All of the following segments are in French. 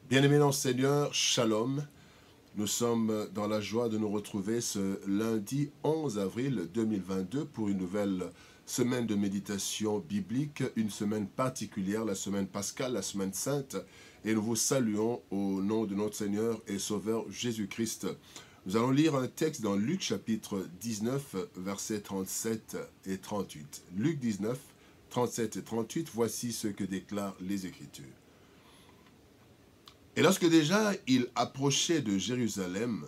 Bien-aimés dans le Seigneur, Shalom. Nous sommes dans la joie de nous retrouver ce lundi 11 avril 2022 pour une nouvelle semaine de méditation biblique, une semaine particulière, la semaine pascale, la semaine sainte. Et nous vous saluons au nom de notre Seigneur et Sauveur Jésus-Christ. Nous allons lire un texte dans Luc chapitre 19, versets 37 et 38. Luc 19, 37 et 38, voici ce que déclarent les Écritures. Et lorsque déjà il approchait de Jérusalem,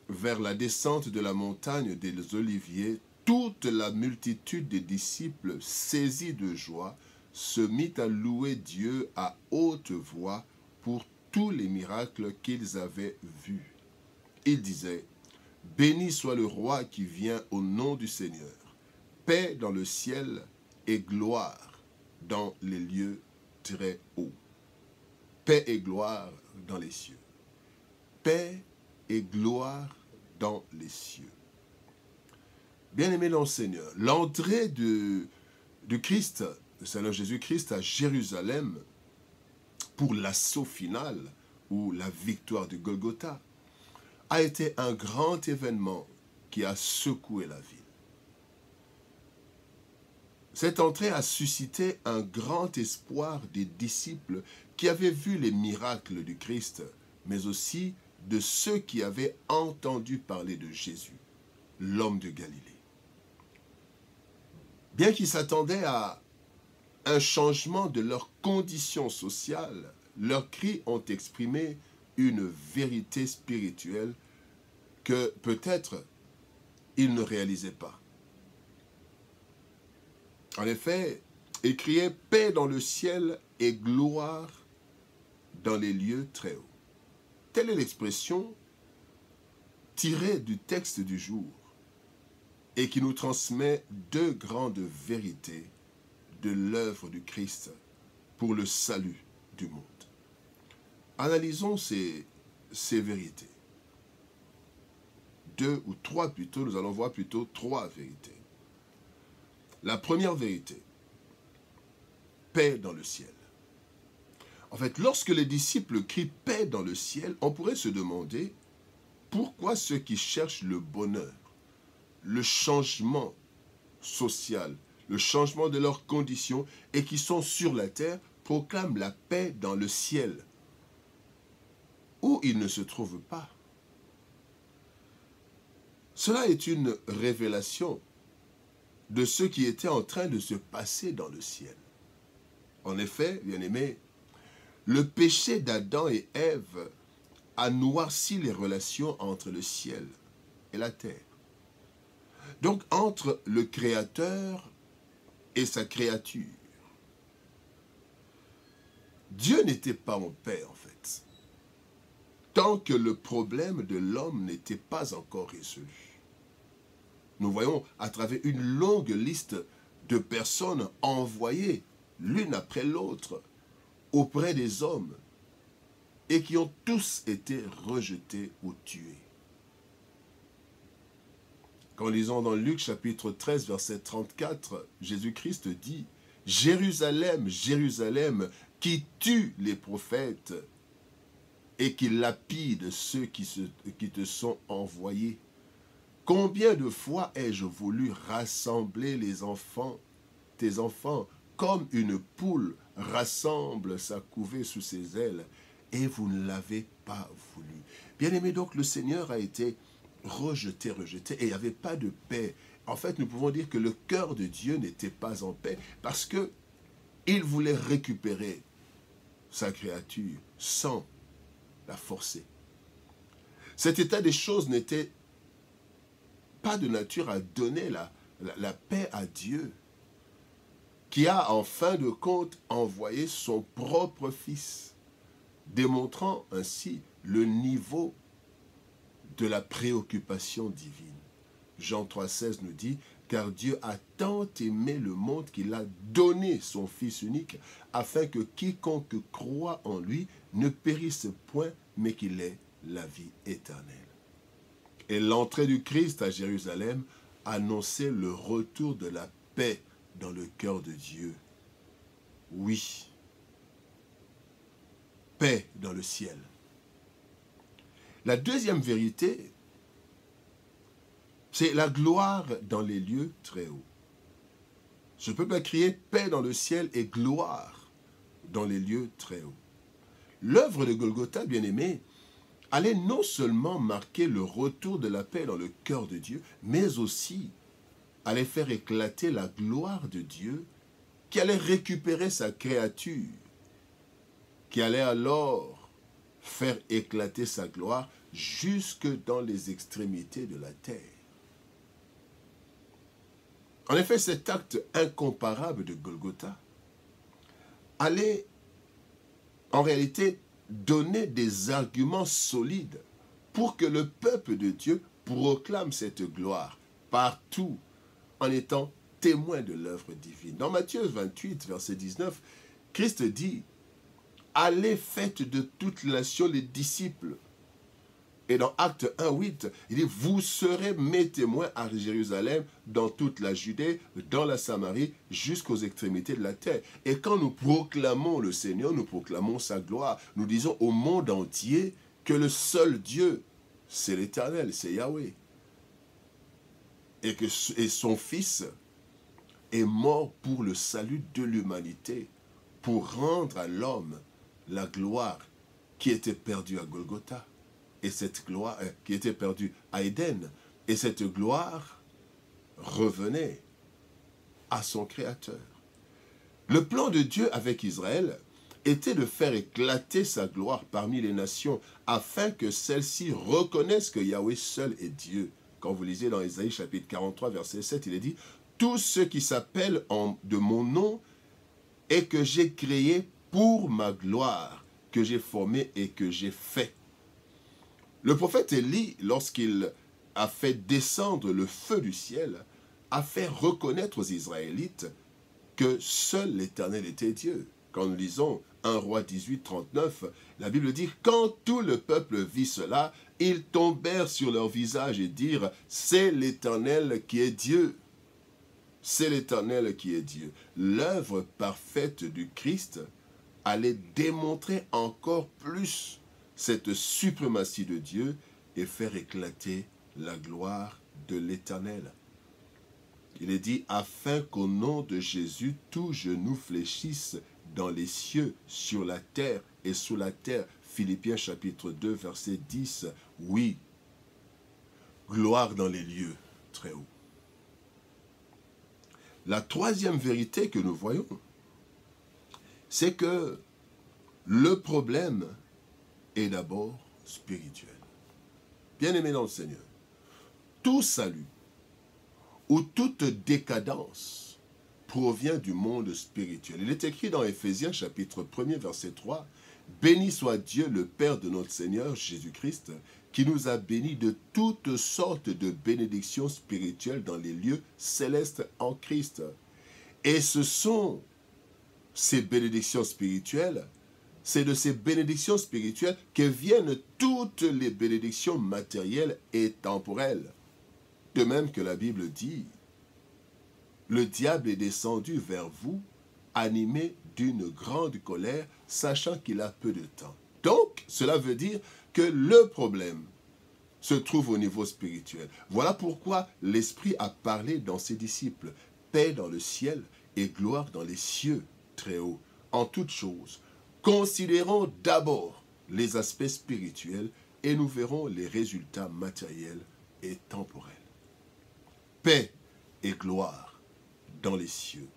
vers la descente de la montagne des Oliviers, toute la multitude des disciples, saisis de joie, se mit à louer Dieu à haute voix pour tous les miracles qu'ils avaient vus. Ils disaient, « Béni soit le roi qui vient au nom du Seigneur, paix dans le ciel et gloire dans les lieux très hauts. » Paix et gloire dans les cieux. Paix et gloire dans les cieux. Bien-aimés dans le Seigneur, l'entrée du Christ, le Seigneur Jésus-Christ à Jérusalem, pour l'assaut final, ou la victoire de Golgotha, a été un grand événement qui a secoué la ville. Cette entrée a suscité un grand espoir des disciples qui avaient vu les miracles du Christ, mais aussi de ceux qui avaient entendu parler de Jésus, l'homme de Galilée. Bien qu'ils s'attendaient à un changement de leur condition sociale, leurs cris ont exprimé une vérité spirituelle que peut-être ils ne réalisaient pas. En effet, ils criaient « paix dans le ciel et gloire dans les lieux très hauts ». Telle est l'expression tirée du texte du jour et qui nous transmet deux grandes vérités de l'œuvre du Christ pour le salut du monde. Analysons ces vérités. Deux ou trois plutôt, nous allons voir plutôt trois vérités. La première vérité, paix dans le ciel. En fait, lorsque les disciples crient « paix dans le ciel », on pourrait se demander pourquoi ceux qui cherchent le bonheur, le changement social, le changement de leurs conditions et qui sont sur la terre proclament la paix dans le ciel, où ils ne se trouvent pas. Cela est une révélation de ce qui était en train de se passer dans le ciel. En effet, bien-aimés, le péché d'Adam et Ève a noirci les relations entre le ciel et la terre. Donc, entre le Créateur et sa créature. Dieu n'était pas en paix, en fait, tant que le problème de l'homme n'était pas encore résolu. Nous voyons à travers une longue liste de personnes envoyées l'une après l'autre auprès des hommes et qui ont tous été rejetés ou tués. Quand lisons dans Luc chapitre 13, verset 34, Jésus-Christ dit « Jérusalem, Jérusalem, qui tue les prophètes et qui lapide ceux qui te sont envoyés. Combien de fois ai-je voulu rassembler les enfants, tes enfants, comme une poule rassemble sa couvée sous ses ailes, et vous ne l'avez pas voulu. » Bien-aimé, donc le Seigneur a été rejeté, et il n'y avait pas de paix. En fait, nous pouvons dire que le cœur de Dieu n'était pas en paix, parce qu'il voulait récupérer sa créature sans la forcer. Cet état des choses n'était pas de nature à donner la paix à Dieu, qui a en fin de compte envoyé son propre Fils, démontrant ainsi le niveau de la préoccupation divine. Jean 3,16 nous dit « Car Dieu a tant aimé le monde qu'il a donné son Fils unique, afin que quiconque croit en lui ne périsse point, mais qu'il ait la vie éternelle. » Et l'entrée du Christ à Jérusalem annonçait le retour de la paix dans le cœur de Dieu. Oui. paix dans le ciel. La deuxième vérité, c'est la gloire dans les lieux très hauts. Ce peuple a crié paix dans le ciel et gloire dans les lieux très hauts. L'œuvre de Golgotha, bien-aimé, allait non seulement marquer le retour de la paix dans le cœur de Dieu, mais aussi allait faire éclater la gloire de Dieu qui allait récupérer sa créature, qui allait alors faire éclater sa gloire jusque dans les extrémités de la terre. En effet, cet acte incomparable de Golgotha allait en réalité donner des arguments solides pour que le peuple de Dieu proclame cette gloire partout en étant témoin de l'œuvre divine. Dans Matthieu 28, verset 19, Christ dit « Allez, faites de toutes les nations les disciples ». Et dans Acte 1, 8, il dit « Vous serez mes témoins à Jérusalem, dans toute la Judée, dans la Samarie, jusqu'aux extrémités de la terre. » Et quand nous proclamons le Seigneur, nous proclamons sa gloire. Nous disons au monde entier que le seul Dieu, c'est l'Éternel, c'est Yahweh. Et son Fils est mort pour le salut de l'humanité, pour rendre à l'homme la gloire qui était perdue à Golgotha. Et cette gloire qui était perdue à Éden, et cette gloire revenait à son Créateur. Le plan de Dieu avec Israël était de faire éclater sa gloire parmi les nations, afin que celles-ci reconnaissent que Yahweh seul est Dieu. Quand vous lisez dans Ésaïe chapitre 43, verset 7, il est dit « Tous ceux qui s'appellent de mon nom et que j'ai créé pour ma gloire, que j'ai formé et que j'ai fait. » Le prophète Élie, lorsqu'il a fait descendre le feu du ciel, a fait reconnaître aux Israélites que seul l'Éternel était Dieu. Quand nous lisons 1 Roi 18, 39, la Bible dit « Quand tout le peuple vit cela, ils tombèrent sur leur visage et dirent « C'est l'Éternel qui est Dieu. » C'est l'Éternel qui est Dieu. L'œuvre parfaite du Christ allait démontrer encore plus cette suprématie de Dieu et faire éclater la gloire de l'Éternel. Il est dit, afin qu'au nom de Jésus, tout genou fléchisse dans les cieux, sur la terre et sous la terre. Philippiens chapitre 2, verset 10. Oui, gloire dans les lieux très hauts. La troisième vérité que nous voyons, c'est que le problème est d'abord spirituel. Bien-aimés dans le Seigneur, tout salut ou toute décadence provient du monde spirituel. Il est écrit dans Éphésiens chapitre 1er verset 3, « Béni soit Dieu le Père de notre Seigneur Jésus-Christ, qui nous a bénis de toutes sortes de bénédictions spirituelles dans les lieux célestes en Christ. » Et ce sont ces bénédictions spirituelles, c'est de ces bénédictions spirituelles que viennent toutes les bénédictions matérielles et temporelles. De même que la Bible dit, « Le diable est descendu vers vous, animé d'une grande colère, sachant qu'il a peu de temps. » Donc, cela veut dire que le problème se trouve au niveau spirituel. Voilà pourquoi l'Esprit a parlé dans ses disciples, « Paix dans le ciel et gloire dans les cieux très hauts. » En toutes choses, considérons d'abord les aspects spirituels et nous verrons les résultats matériels et temporels. Paix et gloire dans les cieux.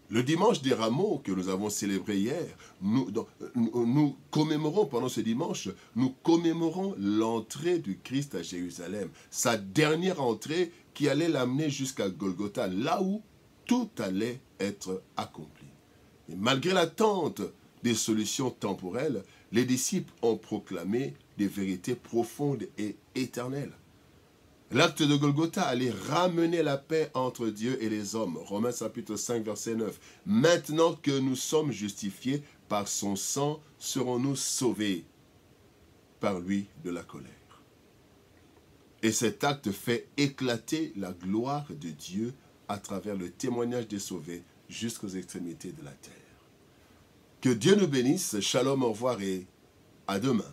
Le dimanche des rameaux que nous avons célébré hier, nous commémorons pendant ce dimanche, nous commémorons l'entrée du Christ à Jérusalem, sa dernière entrée qui allait l'amener jusqu'à Golgotha, là où tout allait être accompli. Et malgré l'attente des solutions temporelles, les disciples ont proclamé des vérités profondes et éternelles. L'acte de Golgotha allait ramener la paix entre Dieu et les hommes. Romains chapitre 5, verset 9. Maintenant que nous sommes justifiés par son sang, serons-nous sauvés par lui de la colère. Et cet acte fait éclater la gloire de Dieu à travers le témoignage des sauvés jusqu'aux extrémités de la terre. Que Dieu nous bénisse. Shalom, au revoir et à demain.